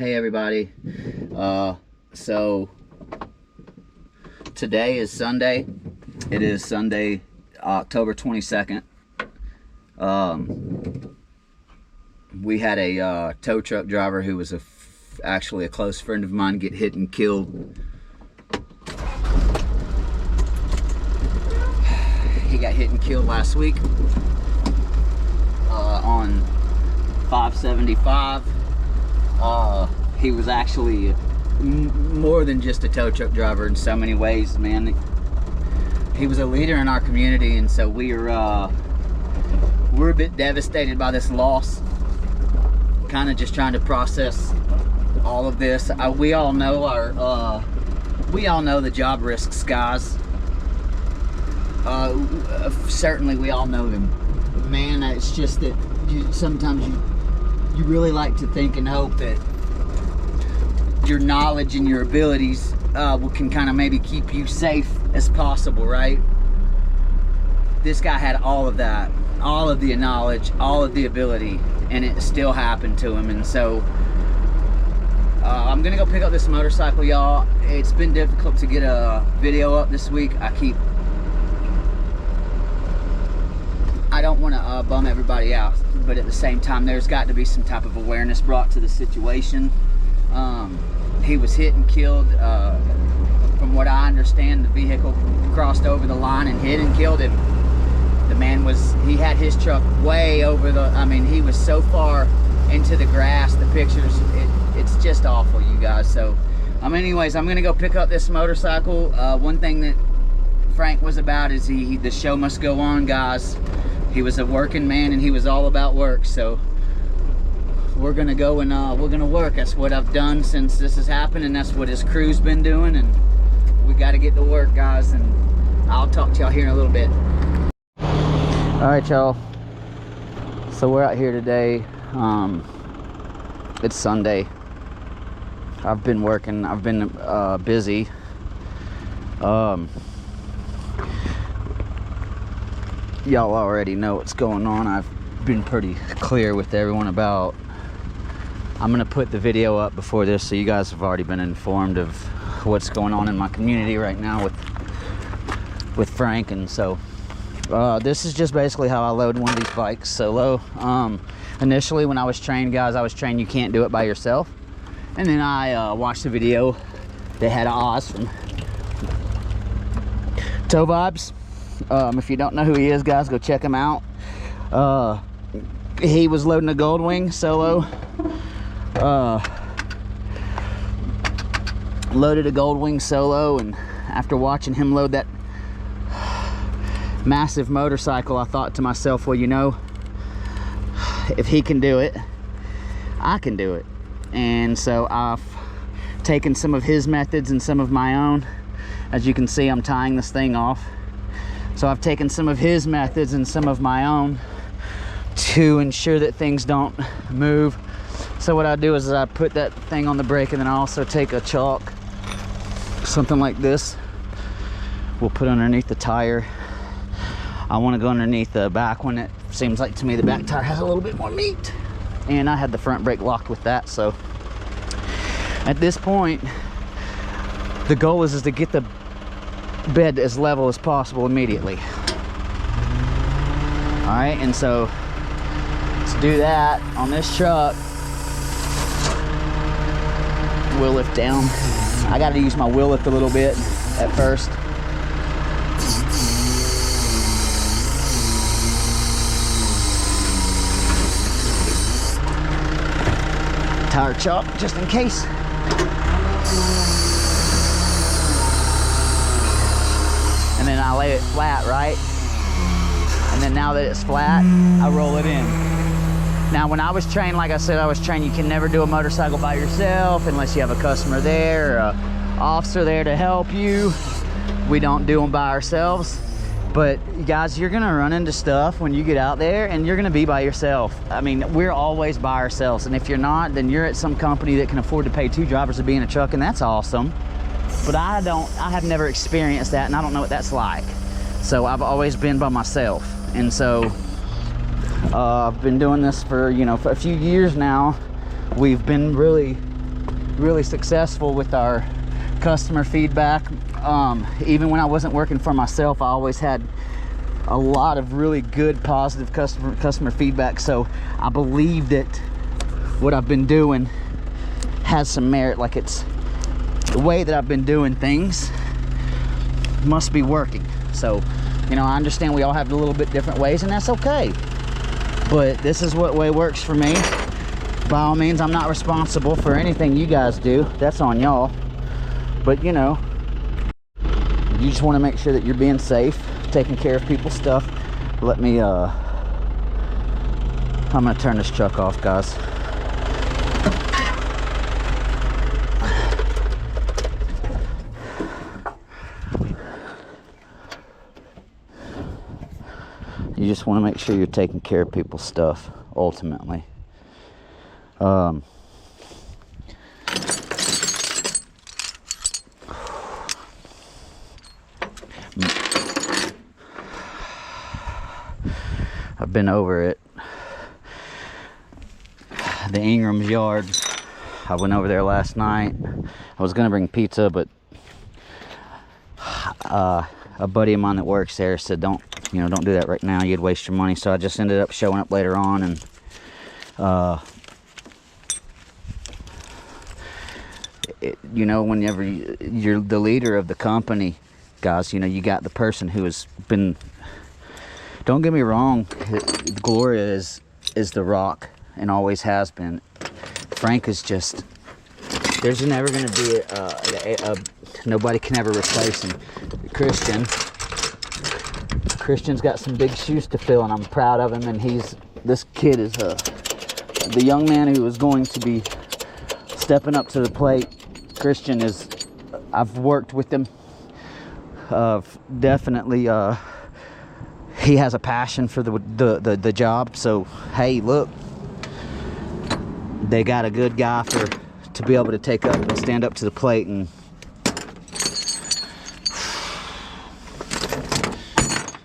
Hey everybody. So today is Sunday. It is Sunday, October 22nd. We had a tow truck driver who was actually a close friend of mine get hit and killed. He got hit and killed last week on 575. He was actually more than just a tow truck driver in so many ways, man. He was a leader in our community, and so we're a bit devastated by this loss. Kind of just trying to process all of this. We all know the job risks, guys. Certainly we all know them. Man, it's just that sometimes you really like to think and hope that your knowledge and your abilities can kind of maybe keep you safe as possible, right? This guy had all of that, all of the knowledge, all of the ability, and it still happened to him. And so I'm gonna go pick up this motorcycle, y'all. It's been difficult to get a video up this week. I don't want to bum everybody out, but at the same time, there's got to be some type of awareness brought to the situation. He was hit and killed. From what I understand, the vehicle crossed over the line and hit and killed him. The man he had his truck way over he was so far into the grass. The pictures, it's just awful, you guys. So, anyways, I'm gonna go pick up this motorcycle. One thing that Frank was about is the show must go on, guys. He was a working man and he was all about work. So we're gonna go and we're gonna work. That's what I've done since this has happened, and that's what his crew's been doing, and we got to get to work, guys. And I'll talk to y'all here in a little bit. All right, y'all, so we're out here today. It's Sunday. I've been working, I've been busy. Y'all already know what's going on. I've been pretty clear with everyone about, I'm gonna put the video up before this, so you guys have already been informed of what's going on in my community right now with Frank. And so this is just basically how I load one of these bikes solo. Initially when I was trained, guys, I was trained you can't do it by yourself. And then I watched the video they had Oz from Tow Vibes. If you don't know who he is, guys, go check him out. He was loading a Goldwing solo. Loaded a Goldwing solo, and after watching him load that massive motorcycle, I thought to myself, well, you know, if he can do it, I can do it. And so I've taken some of his methods and some of my own. As you can see, I'm tying this thing off. So I've taken some of his methods and some of my own to ensure that things don't move. So what I do is I put that thing on the brake, and then I also take a chalk, something like this. We'll put underneath the tire. I want to go underneath the back one. It seems like to me the back tire has a little bit more meat. And I had the front brake locked with that. So at this point, the goal is to get the bed as level as possible immediately. All right, and so to do that on this truck, wheel lift down. I got to use my wheel lift a little bit at first. Tire chalk just in case. And then I lay it flat, right? And then now that it's flat, I roll it in. Now, when I was trained, like I said, you can never do a motorcycle by yourself unless you have a customer there or an officer there to help you. We don't do them by ourselves. But guys, you're gonna run into stuff when you get out there, and you're gonna be by yourself. We're always by ourselves. And if you're not, then you're at some company that can afford to pay 2 drivers to be in a truck, and that's awesome. But I have never experienced that, and I don't know what that's like. So I've always been by myself. And so I've been doing this for, for a few years now. We've been really really successful with our customer feedback. Even when I wasn't working for myself, I always had a lot of really good positive customer feedback. So I believe that what I've been doing has some merit. Like, it's the way that I've been doing things must be working. So, you know, I understand we all have a little bit different ways, and that's okay, but this is what way works for me. By all means, I'm not responsible for anything you guys do. That's on y'all. But, you know, you just want to make sure that you're being safe, taking care of people's stuff. Let me I'm gonna turn this truck off, guys. You just want to make sure you're taking care of people's stuff, ultimately. I've been over at the Ingram's yard. I went over there last night. I was gonna bring pizza, but a buddy of mine that works there said, don't do that right now, you'd waste your money. So I just ended up showing up later on, and you know, whenever you're the leader of the company, guys, you know, you got the person who has been, don't get me wrong, Gloria is the rock and always has been. Frank is just, there's never going to be nobody can ever replace him. Christian's got some big shoes to fill, and I'm proud of him. And this kid is the young man who is going to be stepping up to the plate. Christian is, I've worked with him, definitely, he has a passion for the job. So hey, look, they got a good guy to be able to take up and stand up to the plate. And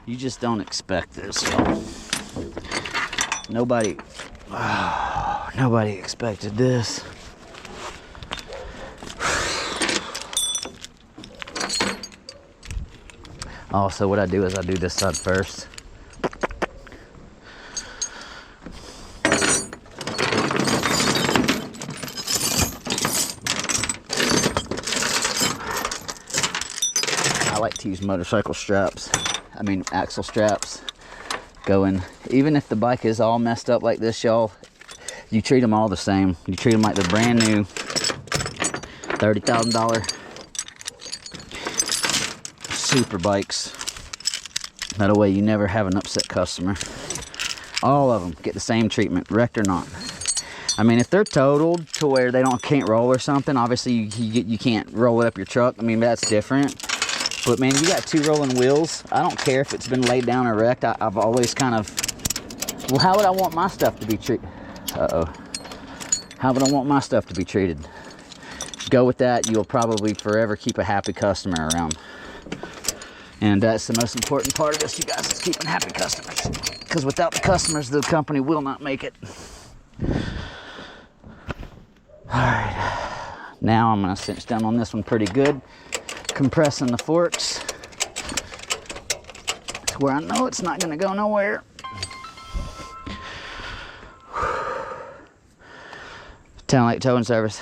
you just don't expect this, y'all. Nobody expected this. Also, what I do is I do this side first. I like to use motorcycle straps. I mean, axle straps. Going, even if the bike is all messed up like this, y'all, you treat them all the same. You treat them like they're brand new. $30,000 super bikes. That way you never have an upset customer. All of them get the same treatment, wrecked or not. I mean, if they're totaled to where they can't roll or something, obviously you can't roll it up your truck. I mean, that's different. But man, you got two rolling wheels. I don't care if it's been laid down or wrecked. I've always kind of, well, how would I want my stuff to be treated? How would I want my stuff to be treated? Go with that. You'll probably forever keep a happy customer around. And that's the most important part of this, you guys, is keeping happy customers. Because without the customers, the company will not make it. All right, now I'm gonna cinch down on this one pretty good. Compressing the forks to where I know it's not gonna go nowhere. Town Lake Towing Service.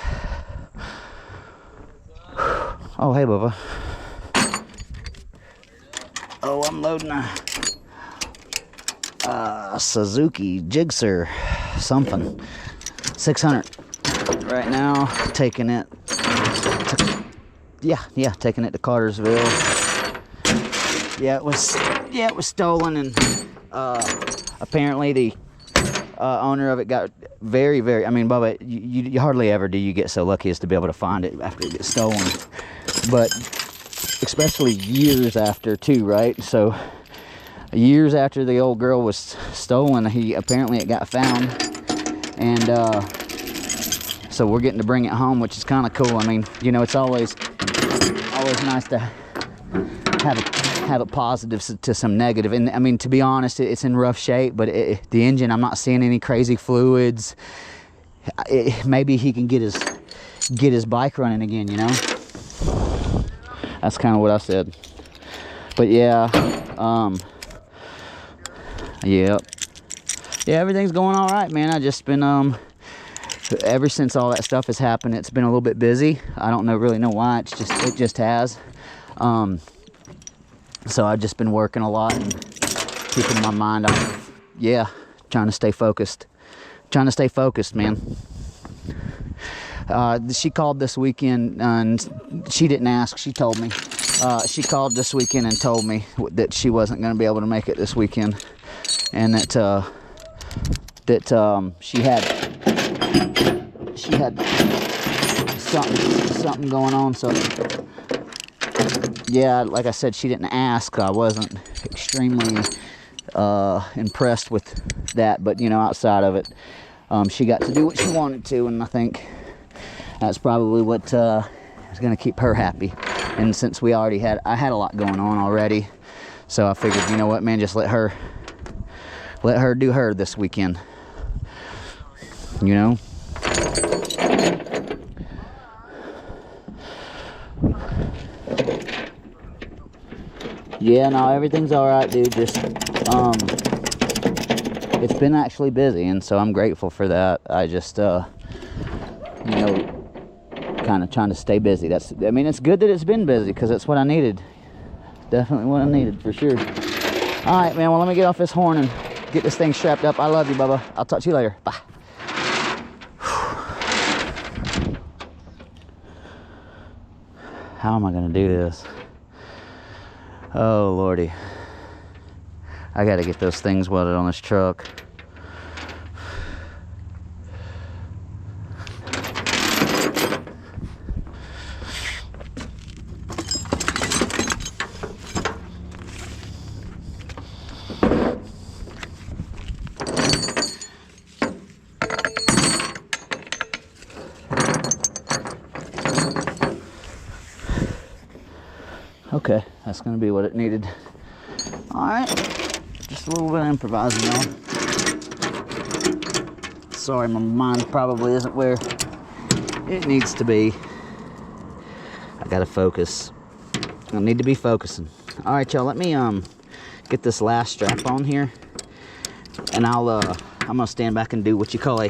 Oh, hey, Bubba. Oh, I'm loading a Suzuki gsxr something. 600 right now. Taking it to, taking it to Cartersville. Yeah, it was stolen, and apparently the owner of it got very, I mean, Bubba, you hardly ever do you get so lucky as to be able to find it after it gets stolen. But especially years after too, right? So years after the old girl was stolen, apparently it got found, and so we're getting to bring it home, which is kind of cool. I mean, you know, it's always nice to have a positive to some negative. And I mean, to be honest, it's in rough shape, but the engine, I'm not seeing any crazy fluids. Maybe he can get get his bike running again, you know? That's kind of what I said. But yeah, yep. Yeah, everything's going all right, man. I just been, ever since all that stuff has happened, it's been a little bit busy. I don't really know why. It just has. So I've just been working a lot and keeping my mind off. Yeah, trying to stay focused. Trying to stay focused, man. She called this weekend, and she didn't ask. She told me. She called this weekend and told me that she wasn't going to be able to make it this weekend, and that she had something going on. So yeah, like I said, she didn't ask. I wasn't extremely impressed with that, but you know, outside of it, she got to do what she wanted to, and I think that's probably what is going to keep her happy. And since I had a lot going on already, so I figured, you know what, man, just let her do her this weekend, you know. Yeah, no, everything's all right, dude. Just it's been actually busy, and so I'm grateful for that. I just you know, kind of trying to stay busy. I mean, it's good that it's been busy, because that's what I needed. Definitely what I needed, for sure. All right, man, well, let me get off this horn and get this thing strapped up. I love you, Bubba. I'll talk to you later. Bye. How am I gonna do this? Oh lordy, I gotta get those things welded on this truck. Okay, that's gonna be what it needed. All right, just a little bit of improvising, y'all. Sorry, my mind probably isn't where it needs to be. I gotta focus. I need to be focusing. All right, y'all, let me get this last strap on here, and I'm gonna stand back and do what you call a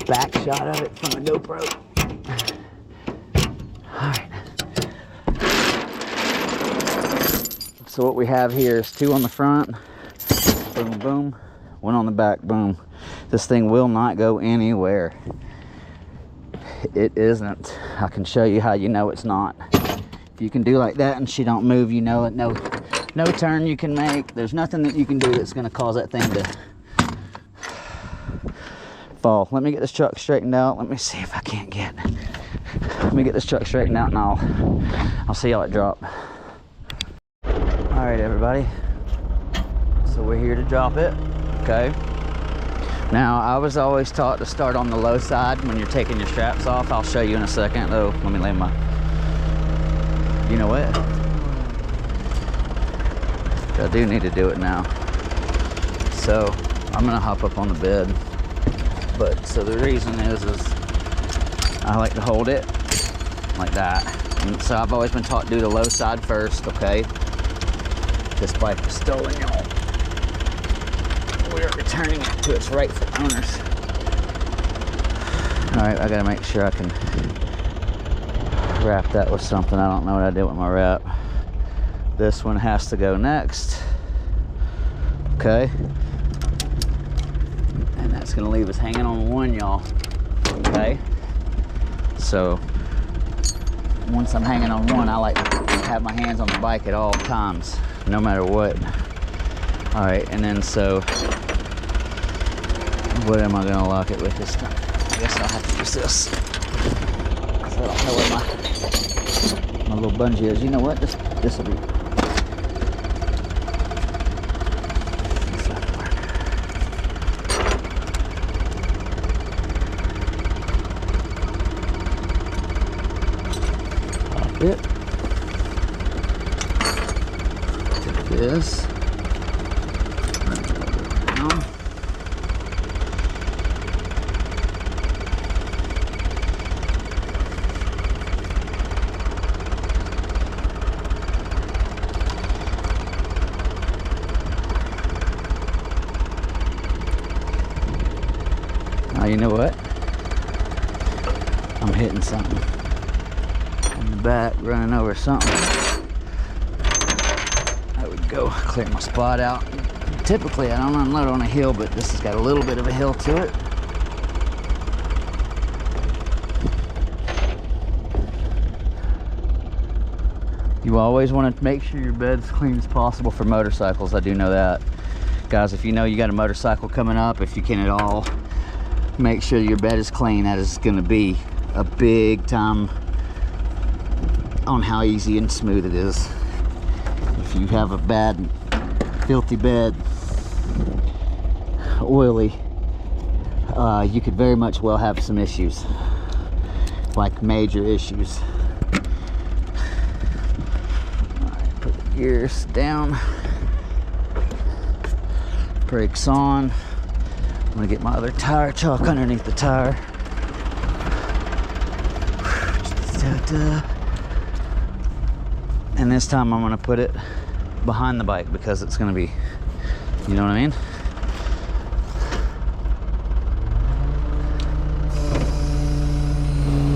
back shot of it from a GoPro. Alright. So what we have here is 2 on the front. Boom, boom. 1 on the back. Boom. This thing will not go anywhere. It isn't. I can show you how you know it's not. If you can do like that and she don't move, you know it. No turn you can make. There's nothing that you can do that's going to cause that thing to fall. Let me get this truck straightened out. Let me see if I can't let me get this truck straightened out, and I'll see y'all at drop. All right, everybody, so we're here to drop it. Okay, now I was always taught to start on the low side when you're taking your straps off. I'll show you in a second though. Let me lay my, you know what, I do need to do it now. So I'm gonna hop up on the bed. But so the reason is I like to hold it like that. And so I've always been taught to do the low side first, okay? This bike was stolen, y'all. We're returning it to its rightful owners. All right, I gotta make sure I can wrap that with something. I don't know what I did with my wrap. This one has to go next. Okay. It's gonna leave us hanging on 1, y'all. Okay, so once I'm hanging on 1, I like to have my hands on the bike at all times, no matter what. All right, and then so what am I gonna lock it with this time? I guess I'll have to use this, 'cause I don't know where my little bungee is. You know what, this will be. It. Take this. down. Now you know what? I'm hitting something on the back, running over something. I would go clear my spot out. Typically I don't unload on a hill, but this has got a little bit of a hill to it. You always want to make sure your bed's as clean as possible for motorcycles. I do know that. Guys, if you know you got a motorcycle coming up, if you can at all, make sure your bed is clean. That is going to be a big time on how easy and smooth it is. If you have a bad, filthy bed, oily, you could very much well have some issues, like major issues. All right, put the gears down, brakes on. I'm gonna get my other tire chalk underneath the tire. And this time I'm gonna put it behind the bike because it's gonna be, you know what I mean?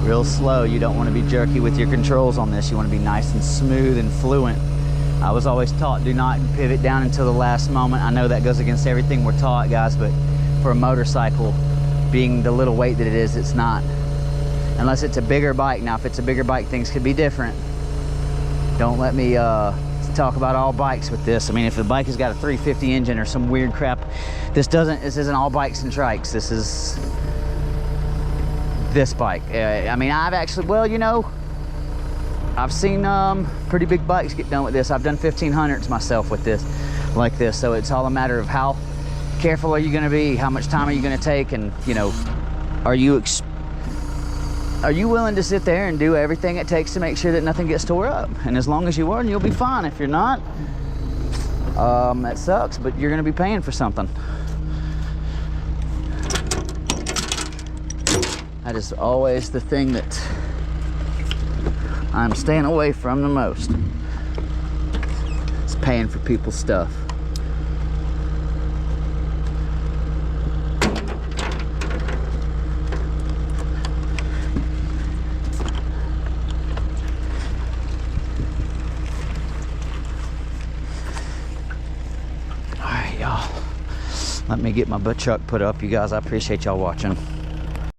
Real slow. You don't want to be jerky with your controls on this. You want to be nice and smooth and fluent. I was always taught, do not pivot down until the last moment. I know that goes against everything we're taught, guys, but for a motorcycle, being the little weight that it is, it's not. Unless it's a bigger bike. Now, if it's a bigger bike, things could be different. Don't let me talk about all bikes with this. I mean, if the bike has got a 350 engine or some weird crap, this isn't all bikes and trikes. This is this bike. I mean, I've actually, well, you know, I've seen pretty big bikes get done with this. I've done 1500s myself with this, like this. So it's all a matter of how careful are you going to be, how much time are you going to take, and you know, are you willing to sit there and do everything it takes to make sure that nothing gets tore up? And as long as you are, you'll be fine. If you're not, that sucks, but you're going to be paying for something. That is always the thing that I'm staying away from the most. It's paying for people's stuff. All right, y'all. Let me get my butt chuck put up. You guys, I appreciate y'all watching.